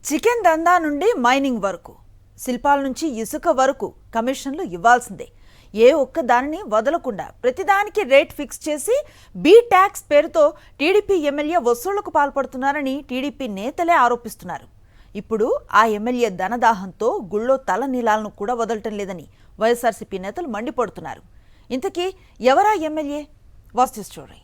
Chicken దందా నుండి mining వరకు, శిల్పాల నుంచి ఇసుక వరకు కమిషన్లు ఇవ్వాల్సిందే. ఏ ఒక్క దానిని వదలకుండా ప్రతిదానికి రేట్ ఫిక్స్ చేసి బీ ట్యాక్స్ పేరుతో టీడీపీ ఎమ్మెల్యే వసూళ్లకు పాల్పడుతున్నారని టీడీపీ నేతలే ఆరోపిస్తున్నారు. ఇప్పుడు ఆ ఎమ్మెల్యే ధనదాహంతో గుళ్ళో తల నీలాలను కూడా వదలటం లేదని వైఎస్ఆర్సీపీ నేతలు మండిపడుతున్నారు. ఇంతకీ ఎవరా ఎమ్మెల్యే? వాస్తు స్టోరీ.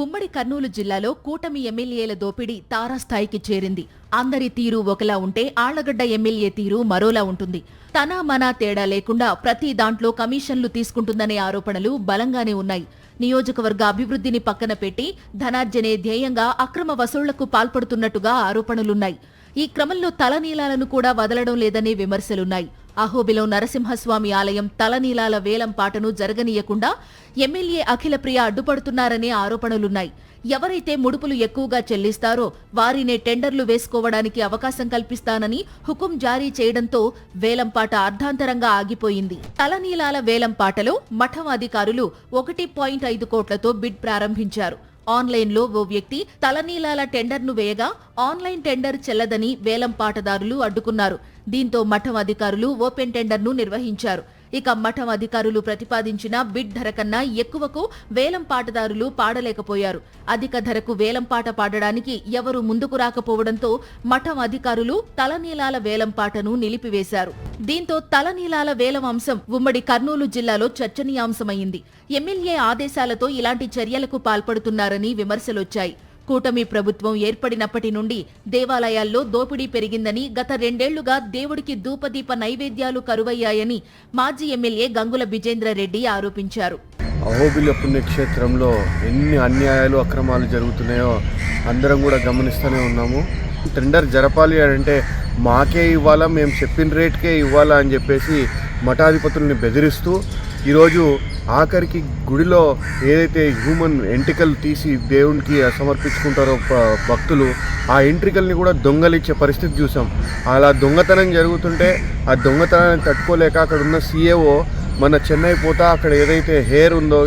ఉమ్మడి కర్నూలు జిల్లాలో కూటమి ఎమ్మెల్యేల దోపిడీ తారాస్థాయికి చేరింది. అందరి తీరు ఒకలా ఉంటే ఆళ్లగడ్డ ఎమ్మెల్యే తీరు మరోలా ఉంటుంది. తనా మనా తేడా లేకుండా ప్రతి దాంట్లో కమిషన్లు తీసుకుంటుందనే ఆరోపణలు బలంగానే ఉన్నాయి. నియోజకవర్గ అభివృద్ధిని పక్కన పెట్టి ధనార్జనే ధ్యేయంగా అక్రమ వసూళ్లకు పాల్పడుతున్నట్టుగా ఆరోపణలున్నాయి. ఈ క్రమంలో తలనీలాలను కూడా వదలడం లేదనే విమర్శలున్నాయి. అహోబిలం నరసింహస్వామి ఆలయం తలనీలాల వేలం పాటను జరగనీయకుండా ఎమ్మెల్యే అఖిలప్రియ అడ్డుపడుతున్నారనే ఆరోపణలున్నాయి. ఎవరైతే ముడుపులు ఎక్కువగా చెల్లిస్తారో వారినే టెండర్లు వేసుకోవడానికి అవకాశం కల్పిస్తానని హుకుం జారీ చేయడంతో వేలంపాట అర్ధాంతరంగా ఆగిపోయింది. తలనీలాల వేలంపాటలో మఠం అధికారులు 1.5 కోట్లతో బిడ్ ప్రారంభించారు. ఆన్లైన్లో ఓ వ్యక్తి తలనీలాల టెండర్ను వేయగా ఆన్లైన్ టెండర్ చెల్లదని వేలంపాటదారులు అడ్డుకున్నారు. దీంతో మఠం అధికారులు ఓపెన్ టెండర్ను నిర్వహించారు. ఇక మఠం అధికారులు ప్రతిపాదించిన బిడ్ ధర కన్నా ఎక్కువకు వేలంపాటదారులు పాడలేకపోయారు. అధిక ధరకు వేలంపాట పాడడానికి ఎవరూ ముందుకు రాకపోవడంతో మఠం అధికారులు తలనీలాల వేలంపాటను నిలిపివేశారు. దీంతో తలనీలాల వేలం అంశం ఉమ్మడి కర్నూలు జిల్లాలో చర్చనీయాంశమైంది. ఎమ్మెల్యే ఆదేశాలతో ఇలాంటి చర్యలకు పాల్పడుతున్నారని విమర్శలొచ్చాయి. కూటమి ప్రభుత్వం ఏర్పడినప్పటి నుండి దేవాలయాల్లో దోపిడీ పెరిగిందని, గత 2 ఏళ్లుగా దేవుడికి ధూపదీప నైవేద్యాలు కరువయ్యాయని మాజీ ఎమ్మెల్యే గంగుల విజేంద్రరెడ్డి ఆరోపించారు. అహోబిల పుణ్యక్షేత్రంలో ఎన్ని అన్యాయాలు అక్రమాలు జరుగుతున్నాయో అందరం కూడా గమనిస్తూనే ఉన్నాము. టెండర్ జరపాలి అంటే మాకే ఇవ్వాలా, మేము చెప్పిన రేట్కే ఇవ్వాలా అని చెప్పేసి మఠాధిపతుల్ని బెదిరిస్తూ ఈరోజు ఆఖరికి గుడిలో ఏదైతే హ్యూమన్ ఎంట్రికలు తీసి దేవునికి సమర్పించుకుంటారో భక్తులు, ఆ ఎంట్రికల్ని కూడా దొంగలిచ్చే పరిస్థితి చూసాం. అలా దొంగతనం జరుగుతుంటే ఆ దొంగతనాన్ని తట్టుకోలేక అక్కడ ఉన్న సీఏఓ మన చెన్నై పోతా అక్కడ ఏదైతే హెయిర్ ఉందో,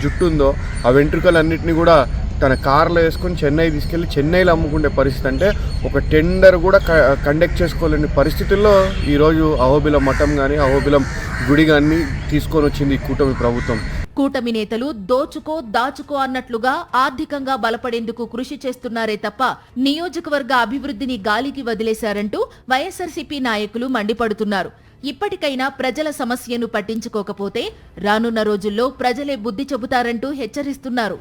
జుట్టు ఉందో, ఆ వెంట్రుకలన్నింటినీ కూడా తన కార్లో వేసుకొని చెన్నై తీసుకెళ్ళి చెన్నైలో అమ్ముకునే పరిస్థితి. అంటే ఒక టెండర్ కూడా కండక్ట్ చేసుకోలేని పరిస్థితుల్లో ఈరోజు అహోబిలం మఠం కానీ అహోబిలం గుడి కానీ తీసుకొని వచ్చింది ఈ కూటమి ప్రభుత్వం. కూటమి నేతలు దోచుకో దాచుకో అన్నట్లుగా ఆర్థికంగా బలపడేందుకు కృషి చేస్తున్నారే తప్ప నియోజకవర్గ అభివృద్ధిని గాలికి వదిలేశారంటూ వైఎస్ఆర్సీపీ నాయకులు మండిపడుతున్నారు. ఇప్పటికైనా ప్రజల సమస్యను పట్టించుకోకపోతే రానున్న రోజుల్లో ప్రజలే బుద్ధి చెబుతారంటూ హెచ్చరిస్తున్నారు.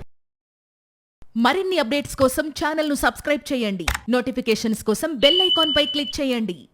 మరిన్ని అప్డేట్స్ కోసం ఛానల్ను సబ్స్క్రైబ్ చేయండి. నోటిఫికేషన్స్ కోసం బెల్ ఐకాన్ పై క్లిక్ చేయండి.